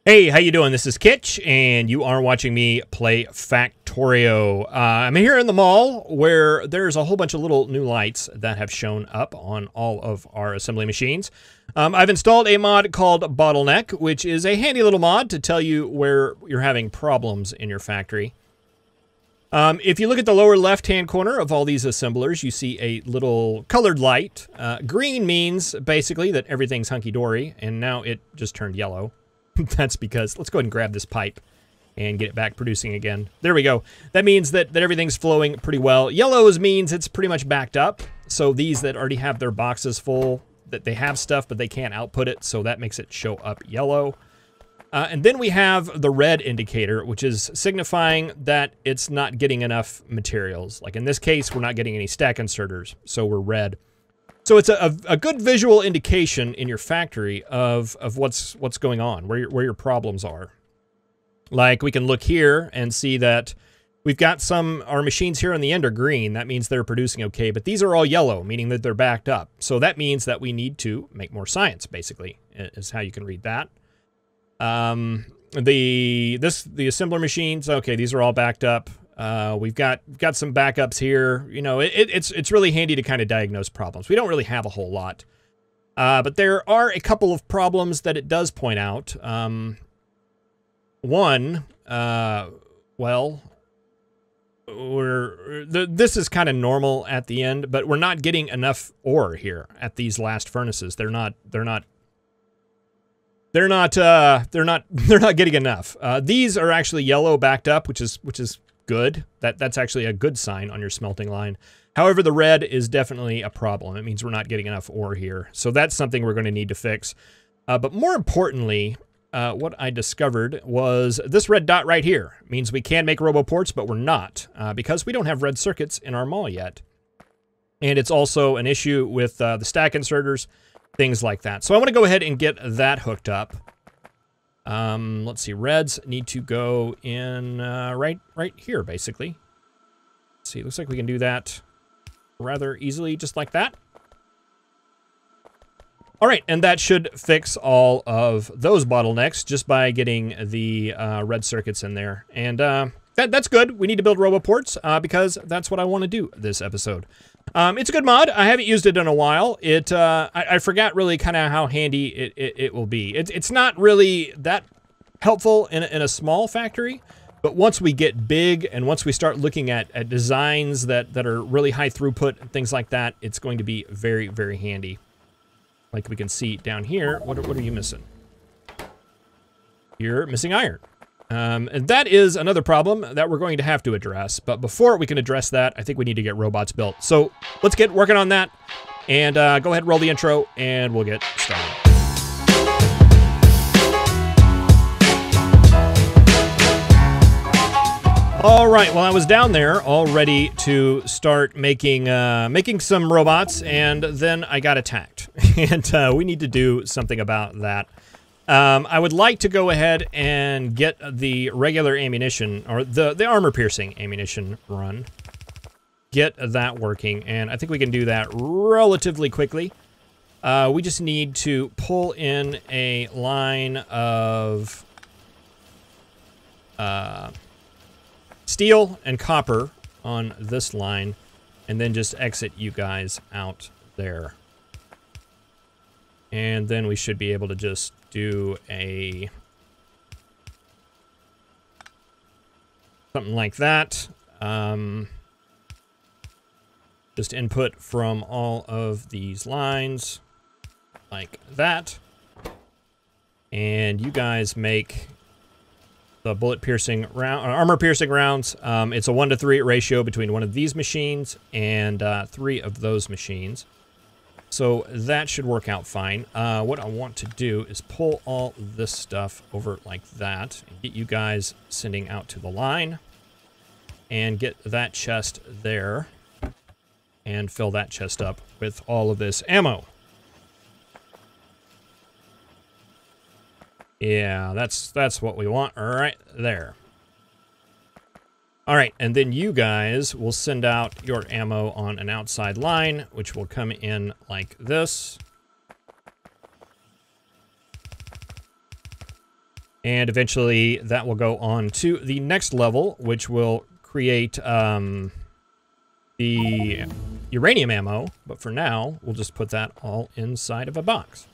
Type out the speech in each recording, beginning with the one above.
Hey, how you doing? This is Kitch, and you are watching me play Factorio. I'm here in the mall where there's a whole bunch of little new lights that have shown up on all of our assembly machines. I've installed a mod called Bottleneck, which is a handy little mod to tell you where you're having problems in your factory. If you look at the lower left-hand corner of all these assemblers, you see a little colored light. Green means basically that everything's hunky-dory, and now it just turned yellow. That's because, let's go ahead and grab this pipe and get it back producing again. There we go. That means that everything's flowing pretty well. Yellows means it's pretty much backed up. So these that already have their boxes full, that they have stuff, but they can't output it. So that makes it show up yellow. And then we have the red indicator, which is signifying that it's not getting enough materials. Like in this case, we're not getting any stack inserters, so we're red. So it's a good visual indication in your factory of what's going on, where your problems are. Like we can look here and see that we've got our machines here on the end are green. That means they're producing okay, but these are all yellow, meaning that they're backed up. So that means that we need to make more science, basically, is how you can read that. The assembler machines, okay, these are all backed up. We've got some backups here. You know, it's really handy to kind of diagnose problems. We don't really have a whole lot. But there are a couple of problems that it does point out. One, well, this is kind of normal at the end, but we're not getting enough ore here at these last furnaces. They're not getting enough. These are actually yellow backed up, which is good. That's actually a good sign on your smelting line. However, the red is definitely a problem. It means we're not getting enough ore here. So that's something we're going to need to fix. But more importantly, what I discovered was this red dot right here. It means we can make roboports, but we're not because we don't have red circuits in our mall yet. And it's also an issue with the stack inserters, things like that. So I want to go ahead and get that hooked up. Let's see, reds need to go in right here, basically. Let's see, looks like we can do that rather easily, just like that. All right, and that should fix all of those bottlenecks just by getting the red circuits in there. And that's good. We need to build roboports because that's what I want to do this episode. It's a good mod. I haven't used it in a while. I forgot really kind of how handy it will be. It's not really that helpful in a small factory, but once we get big and once we start looking at designs that are really high throughput and things like that, it's going to be very, very handy. Like we can see down here, what are you missing? You're missing iron. And that is another problem that we're going to have to address. But before we can address that, I think we need to get robots built. So let's get working on that and go ahead and roll the intro and we'll get started. All right, well, I was down there all ready to start making some robots, and then I got attacked. And we need to do something about that. I would like to go ahead and get the regular ammunition, or the armor-piercing ammunition run. Get that working, and I think we can do that relatively quickly. We just need to pull in a line of steel and copper on this line, and then just exit you guys out there. And then we should be able to just do something like that. Just input from all of these lines like that. And you guys make the armor-piercing rounds. It's a 1-to-3 ratio between one of these machines and 3 of those machines. So that should work out fine. What I want to do is pull all this stuff over like that and get you guys sending out to the line and get that chest there and fill that chest up with all of this ammo. Yeah, that's what we want right there. All right, and then you guys will send out your ammo on an outside line, which will come in like this. And eventually that will go on to the next level, which will create the uranium ammo. But for now, we'll just put that all inside of a box.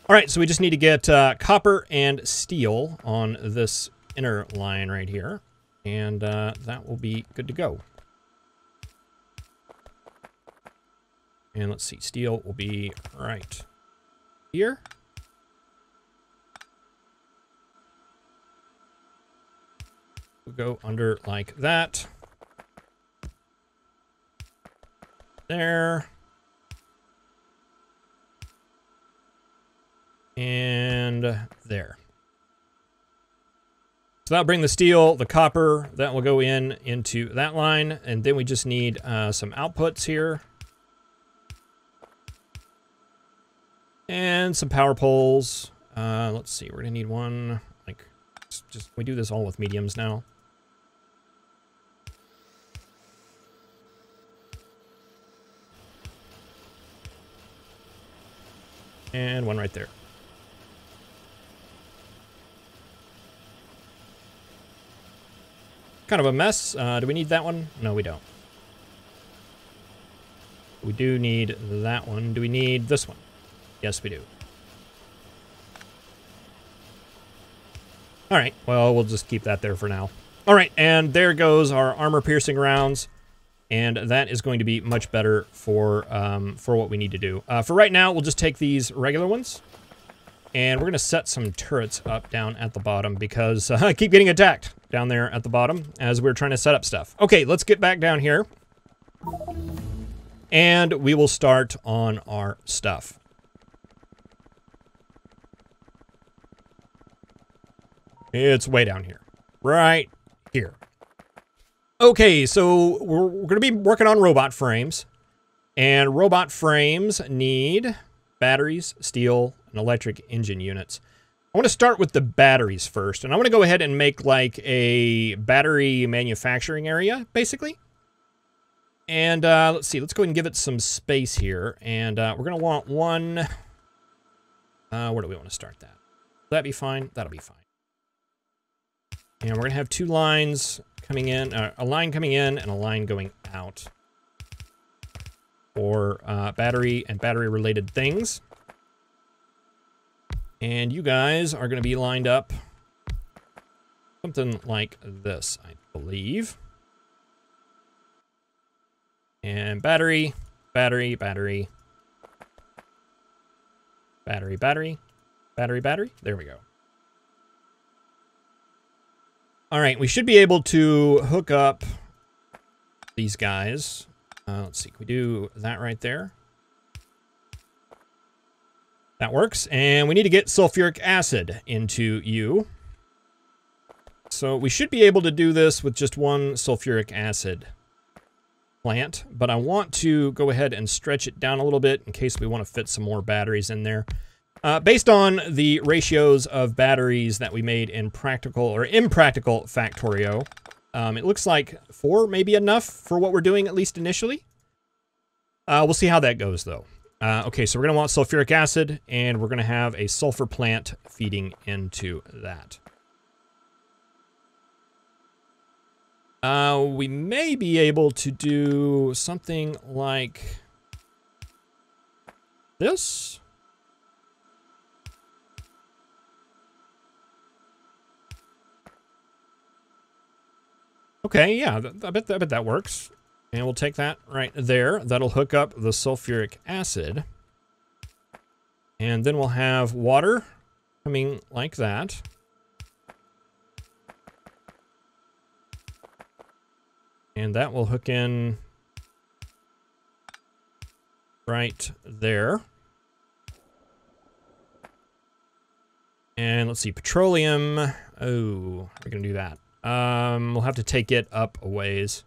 All right, so we just need to get copper and steel on this inner line right here. And that will be good to go. And let's see, steel will be right here. We'll go under like that. There. And there. So that'll bring the steel, the copper, that will go into that line. And then we just need some outputs here. And some power poles. Let's see, we're gonna need one, like, just we do this all with mediums now. And one right there. Kind of a mess. Do we need that one? No, we don't. We do need that one. Do we need this one? Yes, we do. All right, well, we'll just keep that there for now. All right, and there goes our armor-piercing rounds, and that is going to be much better for what we need to do. For right now, we'll just take these regular ones, and we're going to set some turrets up down at the bottom because I keep getting attacked down there at the bottom as we're trying to set up stuff. Okay, let's get back down here, and we will start on our stuff. It's way down here. Right here. Okay, so we're going to be working on robot frames. And robot frames need batteries, steel, and electric engine units. I want to start with the batteries first. And I want to go ahead and make like a battery manufacturing area, basically. And let's see. Let's go ahead and give it some space here. And we're going to want one... where do we want to start that? Will that be fine? That'll be fine. And we're going to have two lines coming in, a line coming in and a line going out for battery and battery-related things. And you guys are going to be lined up something like this, I believe. And battery, battery, battery, battery, battery, battery, battery. There we go. All right, we should be able to hook up these guys. Let's see, can we do that right there? That works, and we need to get sulfuric acid into you. So we should be able to do this with just one sulfuric acid plant, but I want to go ahead and stretch it down a little bit in case we want to fit some more batteries in there. Based on the ratios of batteries that we made in practical or impractical Factorio, it looks like 4 may be enough for what we're doing, at least initially. We'll see how that goes, though. Okay, so we're going to want sulfuric acid, and we're going to have a sulfur plant feeding into that. We may be able to do something like this. Okay, yeah, I bet that works. And we'll take that right there. That'll hook up the sulfuric acid. And then we'll have water coming like that. And that will hook in right there. And let's see, petroleum. Oh, we're gonna do that. We'll have to take it up a ways.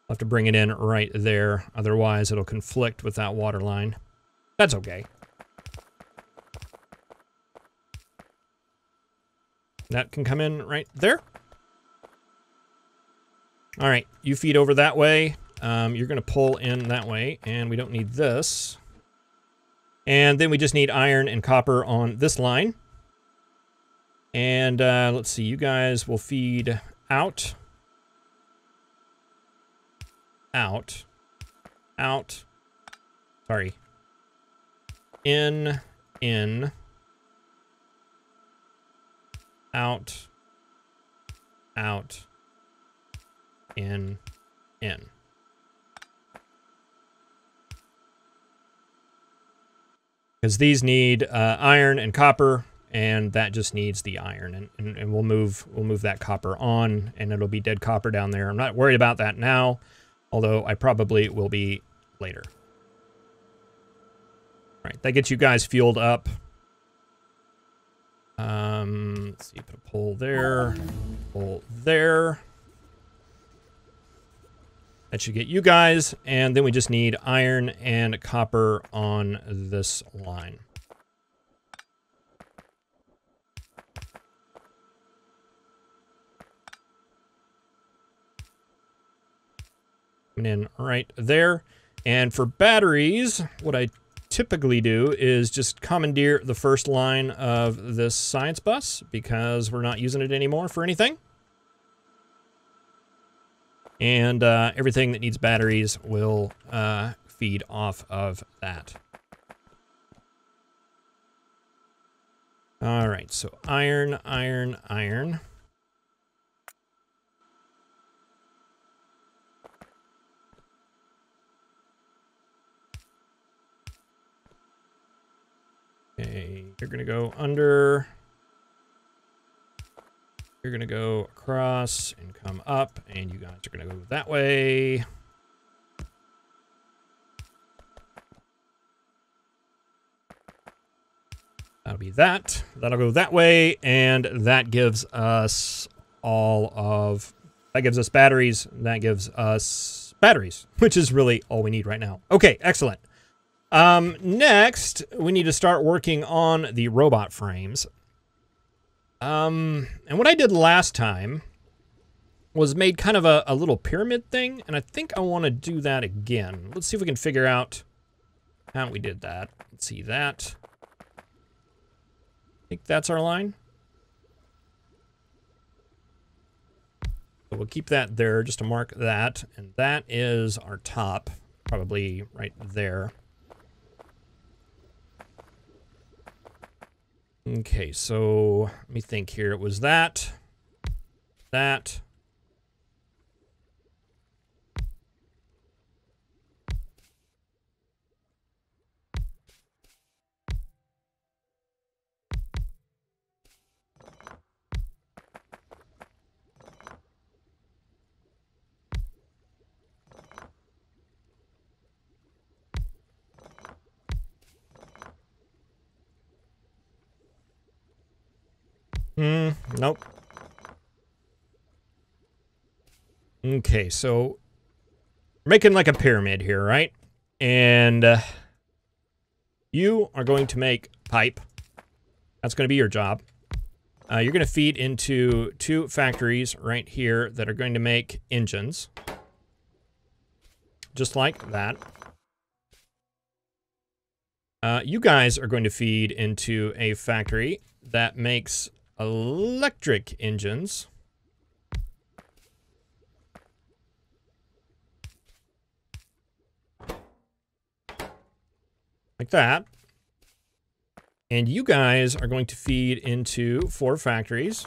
We'll have to bring it in right there. Otherwise, it'll conflict with that water line. That's okay. That can come in right there. All right, you feed over that way. You're going to pull in that way, and we don't need this. And then we just need iron and copper on this line. And let's see, you guys will feed out, out, out, sorry, in, out, out, in. Because these need iron and copper, and that just needs the iron, and we'll move that copper on, and it'll be dead copper down there. I'm not worried about that now, although I probably will be later. All right, that gets you guys fueled up. Let's see, put a pole there, pole there. That should get you guys, and then we just need iron and copper on this line. Coming in right there. And for batteries, what I typically do is just commandeer the first line of this science bus because we're not using it anymore for anything. And everything that needs batteries will feed off of that. All right, so iron, iron, iron. Okay, you're gonna go under. You're gonna go across and come up, and you guys are gonna go that way. That'll be that. That'll go that way, and that gives us all of... That gives us batteries. That gives us batteries, which is really all we need right now. Okay, excellent. Next, we need to start working on the robot frames. And what I did last time was made kind of a little pyramid thing, and I think I want to do that again. Let's see if we can figure out how we did that. Let's see that. I think that's our line. So we'll keep that there just to mark that, and that is our top, probably right there. Okay, so let me think here. It was that, that. Nope. Okay, so we're making like a pyramid here, right? And you are going to make pipe. That's going to be your job. You're going to feed into 2 factories right here that are going to make engines. Just like that. You guys are going to feed into a factory that makes electric engines. Like that. And you guys are going to feed into 4 factories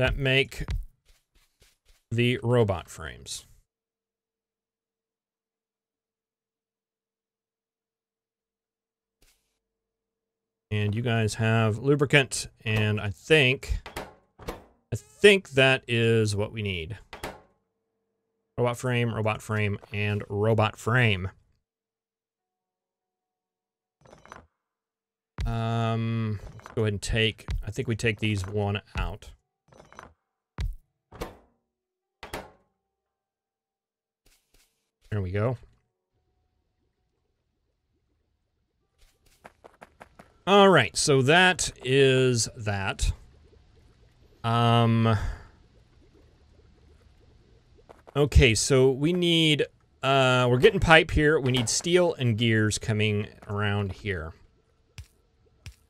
that make the robot frames. And you guys have lubricant, and I think that is what we need. Robot frame, and robot frame. Let's go ahead and take, I think we take these 1 out. There we go. All right, so that is that. Okay, so we need, we're getting pipe here. We need steel and gears coming around here.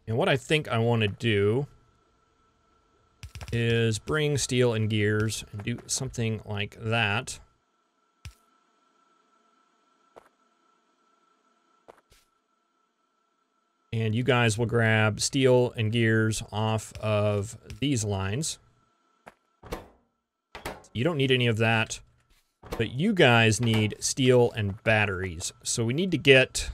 And what I think I want to do is bring steel and gears and do something like that. And you guys will grab steel and gears off of these lines. You don't need any of that, but you guys need steel and batteries. So we need to get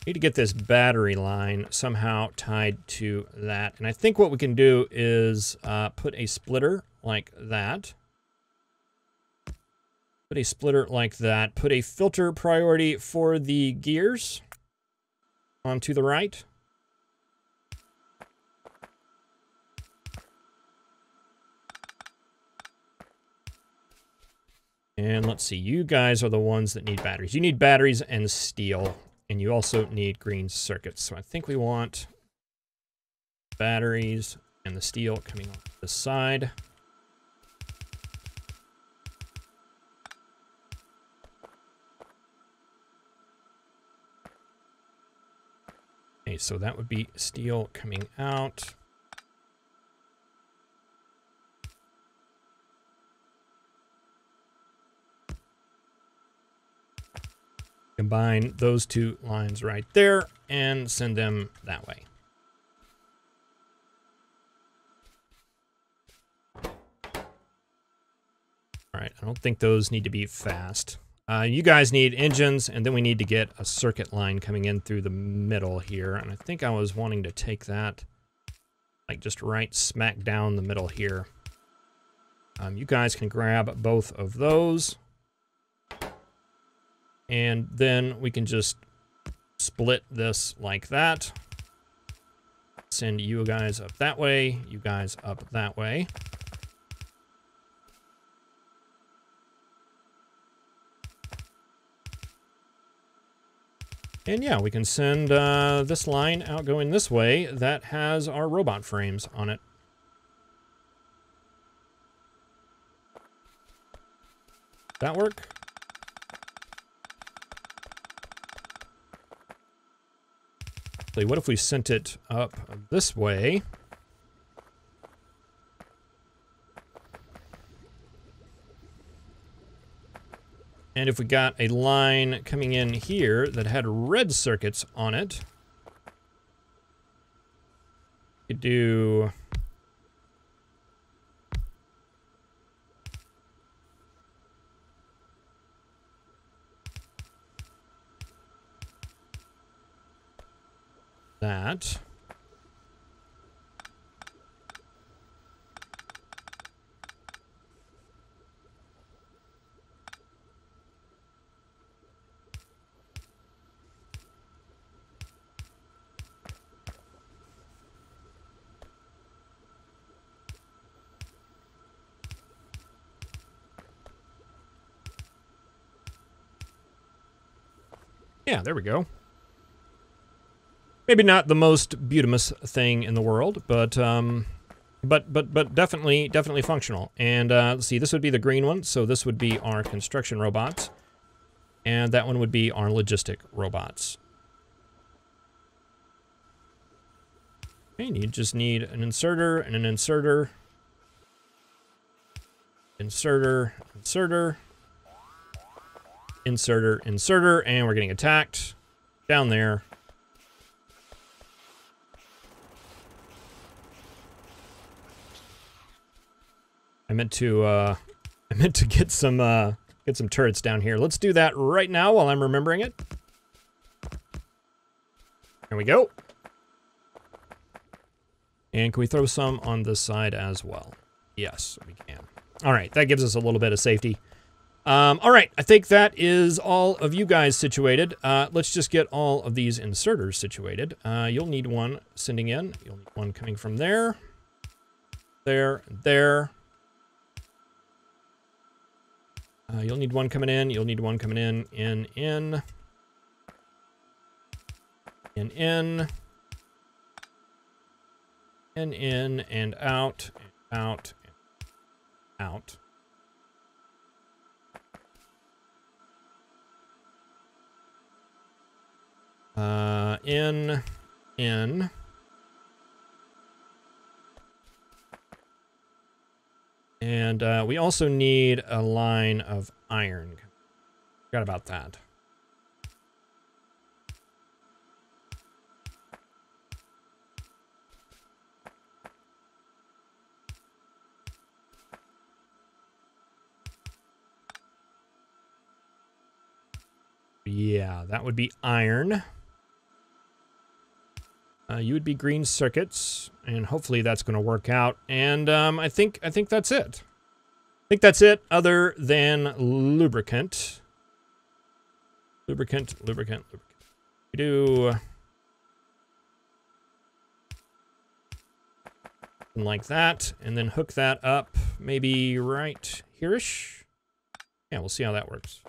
this battery line somehow tied to that. And I think what we can do is put a splitter like that. Put a splitter like that. Put a filter priority for the gears onto the right. And let's see, you guys are the ones that need batteries. You need batteries and steel, and you also need green circuits. So I think we want batteries and the steel coming off the side. Okay, so that would be steel coming out. Combine those two lines right there and send them that way. All right, I don't think those need to be fast. You guys need engines, and then we need to get a circuit line coming in through the middle here. And I think I was wanting to take that, like just right smack down the middle here. You guys can grab both of those. And then we can just split this like that. Send you guys up that way, you guys up that way. And yeah, we can send this line out going this way that has our robot frames on it. That work? What if we sent it up this way? And if we got a line coming in here that had red circuits on it, we could do... that. Yeah, there we go. Maybe not the most beautimous thing in the world, but definitely functional. And let's see, this would be the green one, so this would be our construction robots, and that one would be our logistic robots. Okay, and you just need an inserter and an inserter, inserter, inserter, inserter, inserter, and we're getting attacked down there. I meant to get some turrets down here. Let's do that right now while I'm remembering it. There we go. And can we throw some on this side as well? Yes, we can. All right, that gives us a little bit of safety. All right, I think that is all of you guys situated. Let's just get all of these inserters situated. You'll need one sending in. You'll need one coming from there, there, there. You'll need one coming in. You'll need one coming in, in, and out, out, out. in. And we also need a line of iron. Forgot about that. Yeah, that would be iron. You would be green circuits, and hopefully that's going to work out. And I think that's it. I think that's it, other than lubricant. Lubricant. We do something like that, and then hook that up, maybe right here-ish. Yeah, we'll see how that works.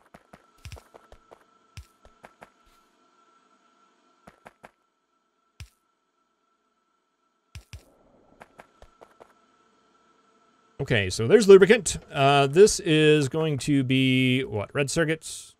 Okay, so there's lubricant. This is going to be, what, red circuits?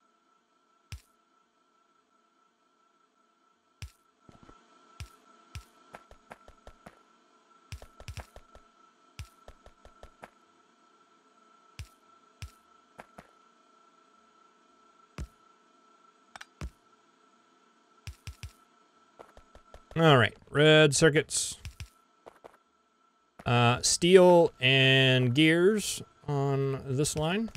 All right, red circuits. Steel and gears on this line.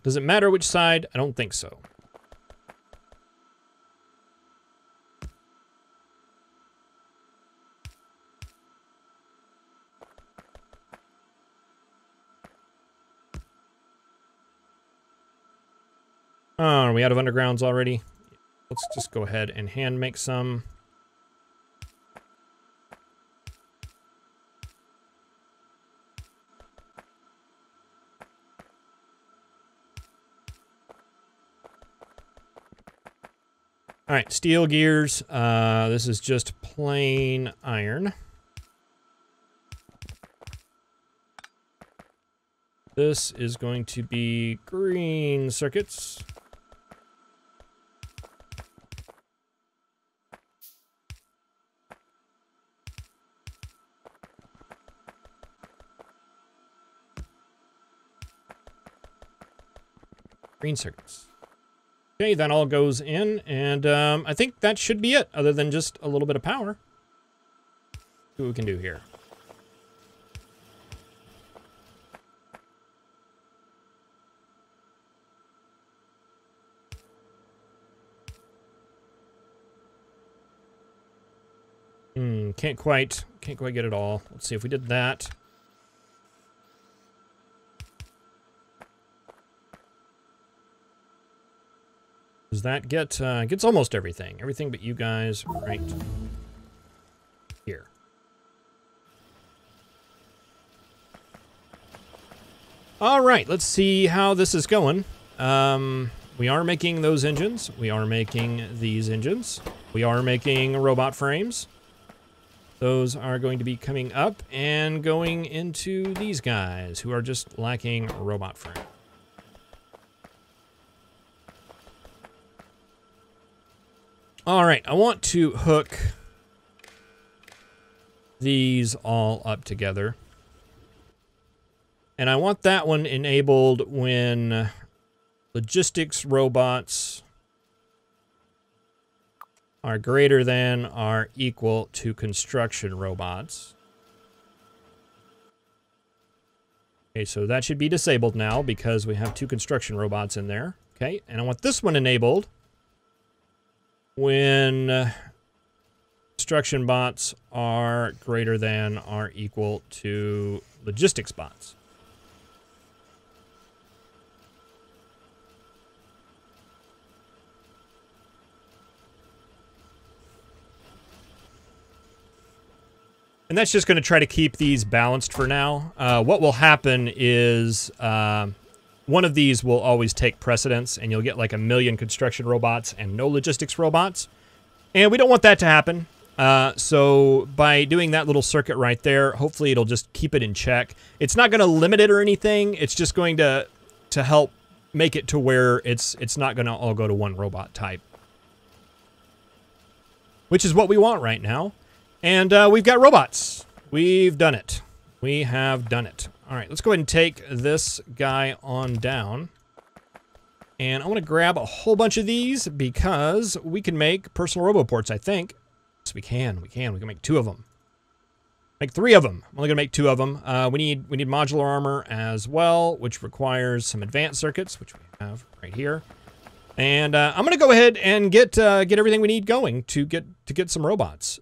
Does it matter which side? I don't think so. Oh, are we out of undergrounds already? Let's just go ahead and hand make some. All right, steel gears. This is just plain iron. This is going to be green circuits. Green circuits. Okay, that all goes in, and I think that should be it, other than just a little bit of power. See what we can do here. Can't quite get it all. Let's see if we did that. Does that get, gets almost everything. Everything but you guys right here. All right, let's see how this is going. We are making those engines. We are making these engines. We are making robot frames. Those are going to be coming up and going into these guys who are just lacking a robot frame. All right, I want to hook these all up together. And I want that one enabled when logistics robots are greater than or equal to construction robots. Okay, so that should be disabled now because we have 2 construction robots in there. Okay, and I want this one enabled when construction bots are greater than or equal to logistics bots. And that's just going to try to keep these balanced for now. What will happen is one of these will always take precedence, and you'll get like 1 million construction robots and no logistics robots. And we don't want that to happen. So by doing that little circuit right there, hopefully it'll just keep it in check. It's not going to limit it or anything. It's just going to help make it to where it's not going to all go to one robot type. Which is what we want right now. And we've got robots. We've done it. We have done it. All right, let's go ahead and take this guy on down. And I want to grab a whole bunch of these because we can make personal roboports, I think. Yes, we can. We can make 2 of them. Make 3 of them. I'm only going to make 2 of them. We need modular armor as well, which requires some advanced circuits, which we have right here. And I'm going to go ahead and get everything we need going to get some robots.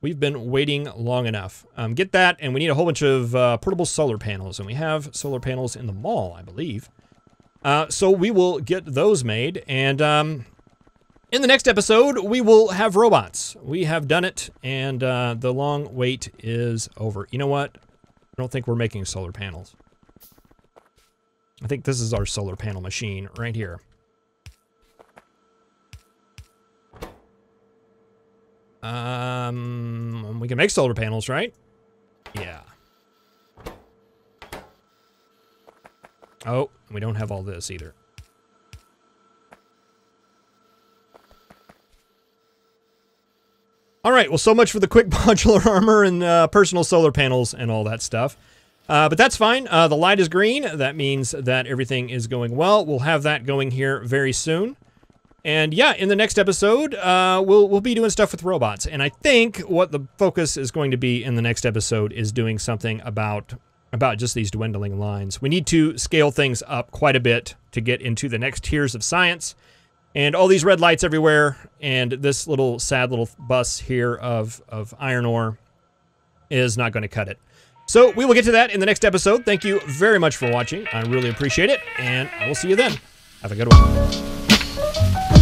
We've been waiting long enough. Get that, and we need a whole bunch of portable solar panels, and we have solar panels in the mall, I believe. So we will get those made, and in the next episode, we will have robots. We have done it, and the long wait is over. You know what? I don't think we're making solar panels. I think this is our solar panel machine right here. We can make solar panels, right? Yeah. Oh, we don't have all this either. All right, well, so much for the quick modular armor and personal solar panels and all that stuff. But that's fine. The light is green. That means that everything is going well. We'll have that going here very soon. And yeah, in the next episode, we'll be doing stuff with robots. And I think what the focus is going to be in the next episode is doing something about just these dwindling lines. We need to scale things up quite a bit to get into the next tiers of science. And all these red lights everywhere, and this little sad little bus here of iron ore is not going to cut it. So we will get to that in the next episode. Thank you very much for watching. I really appreciate it, and I will see you then. Have a good one.